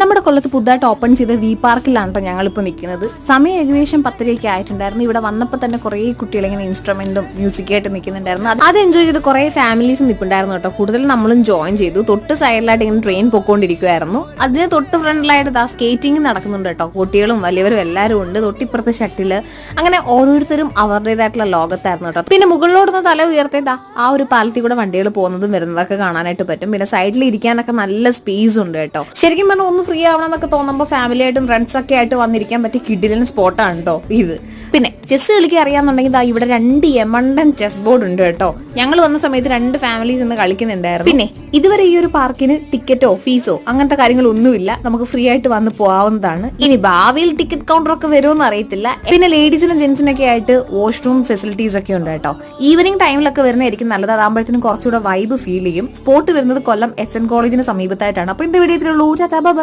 നമ്മുടെ കൊല്ലത്ത് പുതുതായിട്ട് ഓപ്പൺ ചെയ്ത വി പാർക്കിലാണ് കേട്ടോ ഞങ്ങളിപ്പോൾ നിൽക്കുന്നത്. സമയം ഏകദേശം 10:30 ആയിട്ടുണ്ടായിരുന്നു. ഇവിടെ വന്നപ്പോൾ തന്നെ കുറേ കുട്ടികൾ ഇങ്ങനെ ഇൻസ്ട്രുമെന്റും മ്യൂസിക്കായിട്ട് നിൽക്കുന്നുണ്ടായിരുന്നു. അത് എൻജോയ് ചെയ്ത് കുറേ ഫാമിലീസ് നിൽപ്പുണ്ടായിരുന്നു കേട്ടോ. കൂടുതൽ നമ്മളും ജോയിൻ ചെയ്തു. തൊട്ട് സൈഡിലായിട്ട് ഇങ്ങനെ ട്രെയിൻ പൊക്കോണ്ടിരിക്കുവായിരുന്നു. അതിന് തൊട്ട് ഫ്രണ്ടിലായിട്ട് സ്കേറ്റിംഗ് നടക്കുന്നുണ്ട് കേട്ടോ. കുട്ടികളും വലിയവരും എല്ലാവരും ഉണ്ട്. തൊട്ടിപ്പുറത്ത് ഷട്ടില്, അങ്ങനെ ഓരോരുത്തരും അവരുടേതായിട്ടുള്ള ലോകത്തായിരുന്നു കേട്ടോ. പിന്നെ മുകളിലോടുന്ന തല ഉയർത്തിയതാ ആ ഒരു പാലത്തിൽ കൂടെ വണ്ടികൾ പോകുന്നതും വരുന്നതൊക്കെ കാണാനായിട്ട് പറ്റും. പിന്നെ സൈഡിൽ ഇരിക്കാനൊക്കെ നല്ല സ്പേസ് ഉണ്ട് കേട്ടോ. ശരിക്കും പറഞ്ഞാൽ ഒന്ന് ഫ്രീ ആവണം എന്നൊക്കെ തോന്നുമ്പോൾ ഫാമിലി ആയിട്ടും ഫ്രണ്ട്സ് ഒക്കെ ആയിട്ട് വന്നിരിക്കാൻ പറ്റിയ കിഡിലൻ സ്പോട്ടാണ് കേട്ടോ ഇത്. പിന്നെ ചെസ് കളിക്കാൻ അറിയാന്നുണ്ടെങ്കിൽ ഇവിടെ 2 യമണ്ടൻ ചെസ് ബോർഡ് ഉണ്ട് കേട്ടോ. ഞങ്ങൾ വന്ന സമയത്ത് 2 ഫാമിലീസ് ഇന്ന് കളിക്കുന്നുണ്ടായിരുന്നു. പിന്നെ ഇതുവരെ ഈ ഒരു പാർക്കിന് ടിക്കറ്റോ ഫീസോ അങ്ങനത്തെ കാര്യങ്ങളൊന്നുമില്ല. നമുക്ക് ഫ്രീ ആയിട്ട് വന്ന് പോകാവുന്നതാണ്. ഇനി ഭാവിയിൽ ടിക്കറ്റ് കൗണ്ടറൊക്കെ വരുമെന്ന് അറിയത്തില്ല. പിന്നെ ലേഡീസിനും ജെന്റ്സിനൊക്കെ ആയിട്ട് വാഷ്റൂം ഫെസിലിറ്റീസ് ഒക്കെ ഉണ്ട് കേട്ടോ. ഈവനിങ് ടൈമിലൊക്കെ വരുന്നതായിരിക്കും നല്ലത്. അതാകുമ്പോഴത്തേനും കുറച്ചുകൂടെ വൈബ് ഫീൽ ചെയ്യും. സ്പോട്ട് വരുന്നത് കൊല്ലം SN കോളേജിന് സമീപത്തായിട്ടാണ്. അപ്പൊ ഇന്റെ വീഡിയോ ടാറ്റാ.